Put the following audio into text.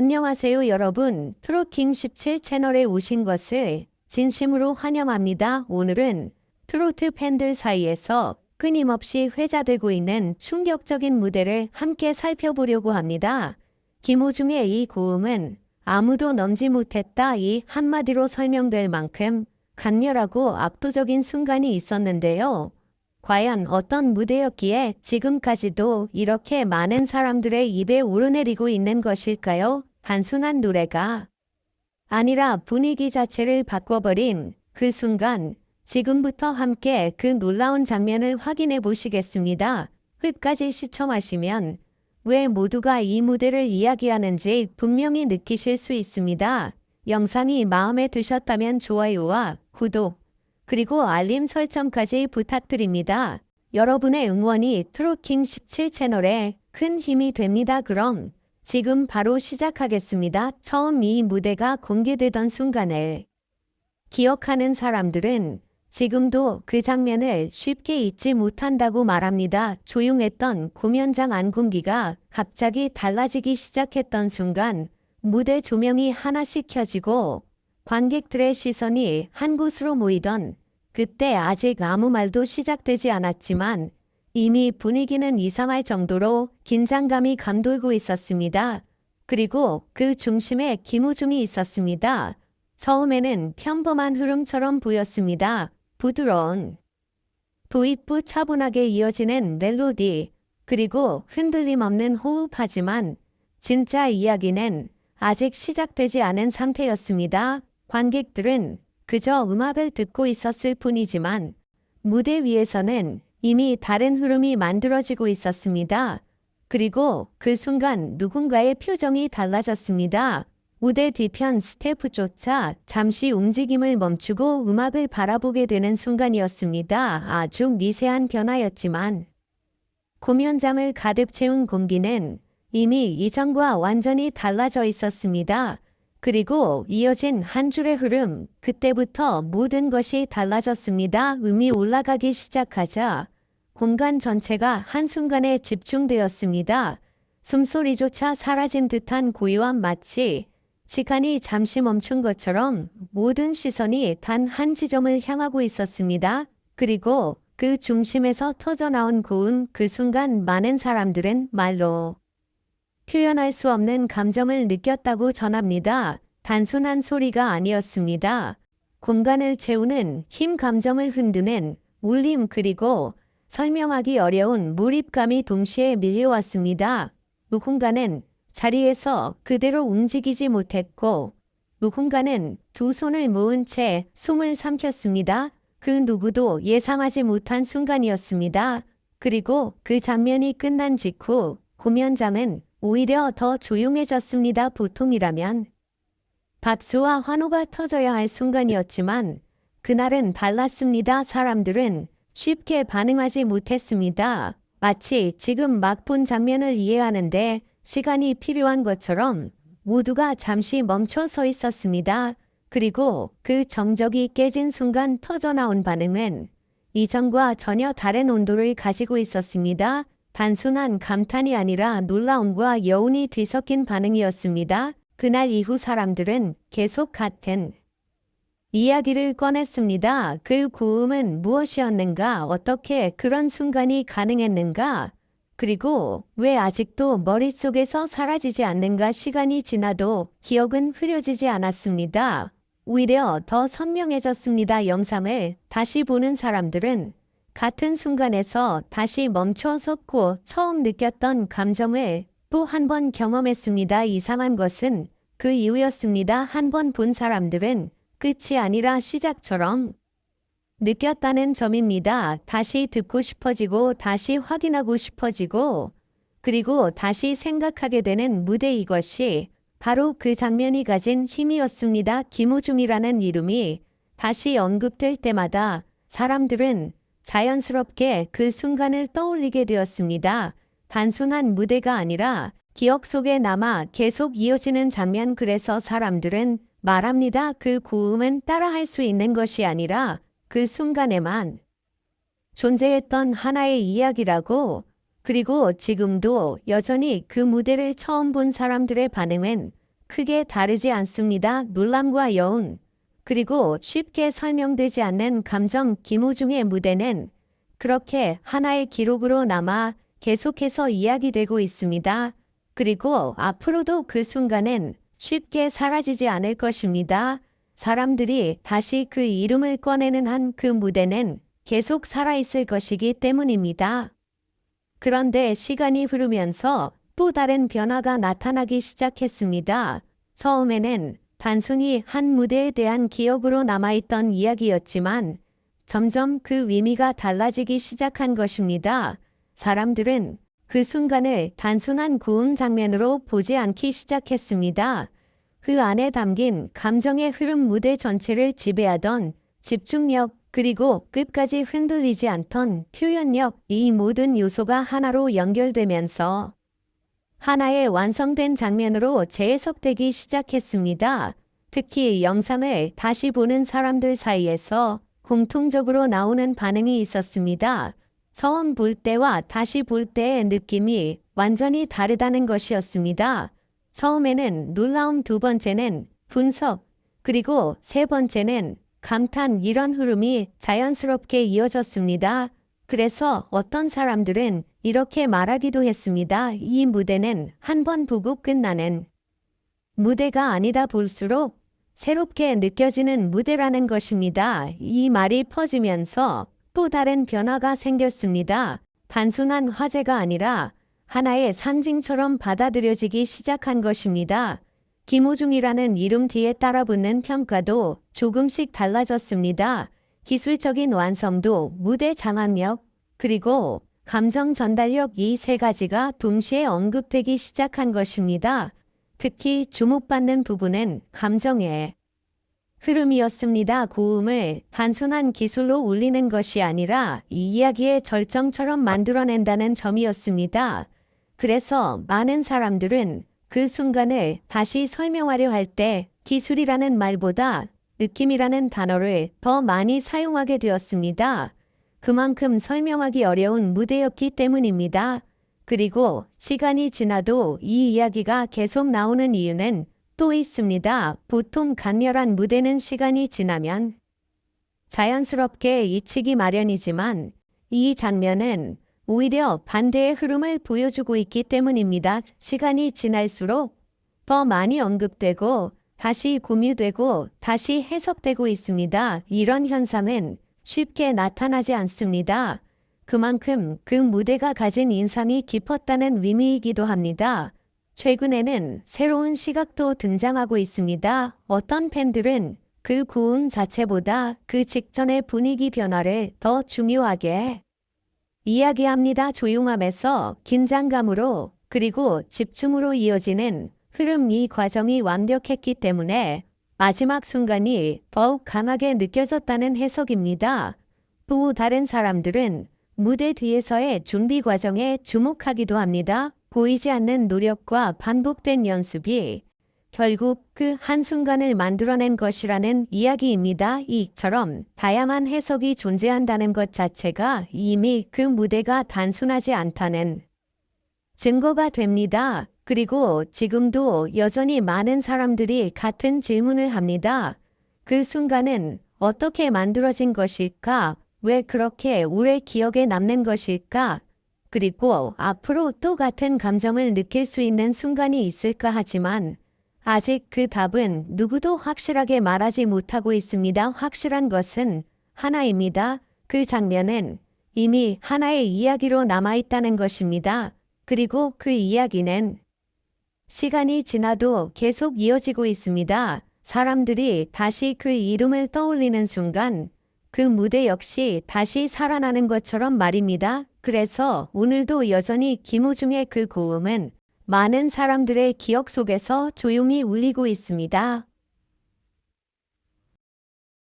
안녕하세요 여러분. 트로킹 17 채널에 오신 것을 진심으로 환영합니다. 오늘은 트로트 팬들 사이에서 끊임없이 회자되고 있는 충격적인 무대를 함께 살펴보려고 합니다. 김호중의 이 고음은 아무도 넘지 못했다 이 한마디로 설명될 만큼 강렬하고 압도적인 순간이 있었는데요. 과연 어떤 무대였기에 지금까지도 이렇게 많은 사람들의 입에 오르내리고 있는 것일까요? 단순한 노래가 아니라 분위기 자체를 바꿔버린 그 순간, 지금부터 함께 그 놀라운 장면을 확인해 보시겠습니다. 끝까지 시청하시면 왜 모두가 이 무대를 이야기하는지 분명히 느끼실 수 있습니다. 영상이 마음에 드셨다면 좋아요와 구독, 그리고 알림 설정까지 부탁드립니다. 여러분의 응원이 트로킹 17 채널에 큰 힘이 됩니다. 그럼 지금 바로 시작하겠습니다. 처음 이 무대가 공개되던 순간을 기억하는 사람들은 지금도 그 장면을 쉽게 잊지 못한다고 말합니다. 조용했던 공연장 안 공기가 갑자기 달라지기 시작했던 순간 무대 조명이 하나씩 켜지고 관객들의 시선이 한 곳으로 모이던 그때 아직 아무 말도 시작되지 않았지만 이미 분위기는 이상할 정도로 긴장감이 감돌고 있었습니다. 그리고 그 중심에 김호중이 있었습니다. 처음에는 평범한 흐름처럼 보였습니다. 부드러운 도입부 차분하게 이어지는 멜로디, 그리고 흔들림 없는 호흡하지만 진짜 이야기는 아직 시작되지 않은 상태였습니다. 관객들은 그저 음악을 듣고 있었을 뿐이지만 무대 위에서는 이미 다른 흐름이 만들어지고 있었습니다. 그리고 그 순간 누군가의 표정이 달라졌습니다. 무대 뒤편 스태프조차 잠시 움직임을 멈추고 음악을 바라보게 되는 순간이었습니다. 아주 미세한 변화였지만 공연장을 가득 채운 공기는 이미 이전과 완전히 달라져 있었습니다. 그리고 이어진 한 줄의 흐름, 그때부터 모든 것이 달라졌습니다. 음이 올라가기 시작하자 공간 전체가 한순간에 집중되었습니다. 숨소리조차 사라진 듯한 고요함, 마치 시간이 잠시 멈춘 것처럼 모든 시선이 단 한 지점을 향하고 있었습니다. 그리고 그 중심에서 터져나온 고음, 그 순간 많은 사람들은 말로 표현할 수 없는 감정을 느꼈다고 전합니다. 단순한 소리가 아니었습니다. 공간을 채우는 힘, 감정을 흔드는 울림, 그리고 설명하기 어려운 몰입감이 동시에 밀려왔습니다. 누군가는 자리에서 그대로 움직이지 못했고 누군가는 두 손을 모은 채 숨을 삼켰습니다. 그 누구도 예상하지 못한 순간이었습니다. 그리고 그 장면이 끝난 직후 공연장은 오히려 더 조용해졌습니다. 보통이라면 박수와 환호가 터져야 할 순간이었지만 그날은 달랐습니다. 사람들은 쉽게 반응하지 못했습니다. 마치 지금 막 본 장면을 이해하는데 시간이 필요한 것처럼 모두가 잠시 멈춰 서 있었습니다. 그리고 그 정적이 깨진 순간 터져나온 반응은 이전과 전혀 다른 온도를 가지고 있었습니다. 단순한 감탄이 아니라 놀라움과 여운이 뒤섞인 반응이었습니다. 그날 이후 사람들은 계속 같은 이야기를 꺼냈습니다. 그 고음은 무엇이었는가? 어떻게 그런 순간이 가능했는가? 그리고 왜 아직도 머릿속에서 사라지지 않는가? 시간이 지나도 기억은 흐려지지 않았습니다. 오히려 더 선명해졌습니다. 영상을 다시 보는 사람들은 같은 순간에서 다시 멈춰 섰고 처음 느꼈던 감정을 또 한 번 경험했습니다. 이상한 것은 그 이유였습니다. 한 번 본 사람들은 끝이 아니라 시작처럼 느꼈다는 점입니다. 다시 듣고 싶어지고 다시 확인하고 싶어지고 그리고 다시 생각하게 되는 무대, 이것이 바로 그 장면이 가진 힘이었습니다. 김호중이라는 이름이 다시 언급될 때마다 사람들은 자연스럽게 그 순간을 떠올리게 되었습니다. 단순한 무대가 아니라 기억 속에 남아 계속 이어지는 장면. 그래서 사람들은 말합니다. 그 고음은 따라할 수 있는 것이 아니라 그 순간에만 존재했던 하나의 이야기라고. 그리고 지금도 여전히 그 무대를 처음 본 사람들의 반응은 크게 다르지 않습니다. 놀람과 여운, 그리고 쉽게 설명되지 않는 감정 김호중의 무대는 그렇게 하나의 기록으로 남아 계속해서 이야기되고 있습니다. 그리고 앞으로도 그 순간은 쉽게 사라지지 않을 것입니다. 사람들이 다시 그 이름을 꺼내는 한 그 무대는 계속 살아있을 것이기 때문입니다. 그런데 시간이 흐르면서 또 다른 변화가 나타나기 시작했습니다. 처음에는 단순히 한 무대에 대한 기억으로 남아있던 이야기였지만 점점 그 의미가 달라지기 시작한 것입니다. 사람들은 그 순간을 단순한 구음 장면으로 보지 않기 시작했습니다. 그 안에 담긴 감정의 흐름 무대 전체를 지배하던 집중력 그리고 끝까지 흔들리지 않던 표현력 이 모든 요소가 하나로 연결되면서 하나의 완성된 장면으로 재해석되기 시작했습니다. 특히 영상을 다시 보는 사람들 사이에서 공통적으로 나오는 반응이 있었습니다. 처음 볼 때와 다시 볼 때의 느낌이 완전히 다르다는 것이었습니다. 처음에는 놀라움, 두 번째는 분석, 그리고 세 번째는 감탄 이런 흐름이 자연스럽게 이어졌습니다. 그래서 어떤 사람들은 이렇게 말하기도 했습니다. 이 무대는 한 번 보고 끝나는 무대가 아니다 볼수록 새롭게 느껴지는 무대라는 것입니다. 이 말이 퍼지면서 또 다른 변화가 생겼습니다. 단순한 화제가 아니라 하나의 상징처럼 받아들여지기 시작한 것입니다. 김호중이라는 이름 뒤에 따라붙는 평가도 조금씩 달라졌습니다. 기술적인 완성도, 무대 장악력, 그리고 감정 전달력 이 세 가지가 동시에 언급되기 시작한 것입니다. 특히 주목받는 부분은 감정의 흐름이었습니다. 고음을 단순한 기술로 울리는 것이 아니라 이 이야기의 절정처럼 만들어낸다는 점이었습니다. 그래서 많은 사람들은 그 순간을 다시 설명하려 할 때 기술이라는 말보다 느낌이라는 단어를 더 많이 사용하게 되었습니다. 그만큼 설명하기 어려운 무대였기 때문입니다. 그리고 시간이 지나도 이 이야기가 계속 나오는 이유는 또 있습니다. 보통 강렬한 무대는 시간이 지나면 자연스럽게 잊히기 마련이지만 이 장면은 오히려 반대의 흐름을 보여주고 있기 때문입니다. 시간이 지날수록 더 많이 언급되고 다시 공유되고 다시 해석되고 있습니다. 이런 현상은 쉽게 나타나지 않습니다. 그만큼 그 무대가 가진 인상이 깊었다는 의미이기도 합니다. 최근에는 새로운 시각도 등장하고 있습니다. 어떤 팬들은 그 고음 자체보다 그 직전의 분위기 변화를 더 중요하게 이야기합니다. 조용함에서 긴장감으로 그리고 집중으로 이어지는 흐름 이 과정이 완벽했기 때문에 마지막 순간이 더욱 강하게 느껴졌다는 해석입니다. 또 다른 사람들은 무대 뒤에서의 준비 과정에 주목하기도 합니다. 보이지 않는 노력과 반복된 연습이 결국 그 한순간을 만들어낸 것이라는 이야기입니다. 이처럼 다양한 해석이 존재한다는 것 자체가 이미 그 무대가 단순하지 않다는 증거가 됩니다. 그리고 지금도 여전히 많은 사람들이 같은 질문을 합니다. 그 순간은 어떻게 만들어진 것일까? 왜 그렇게 오래 기억에 남는 것일까? 그리고 앞으로 또 같은 감정을 느낄 수 있는 순간이 있을까 하지만 아직 그 답은 누구도 확실하게 말하지 못하고 있습니다. 확실한 것은 하나입니다. 그 장면은 이미 하나의 이야기로 남아있다는 것입니다. 그리고 그 이야기는 시간이 지나도 계속 이어지고 있습니다. 사람들이 다시 그 이름을 떠올리는 순간 그 무대 역시 다시 살아나는 것처럼 말입니다. 그래서 오늘도 여전히 김호중의 그 고음은 많은 사람들의 기억 속에서 조용히 울리고 있습니다.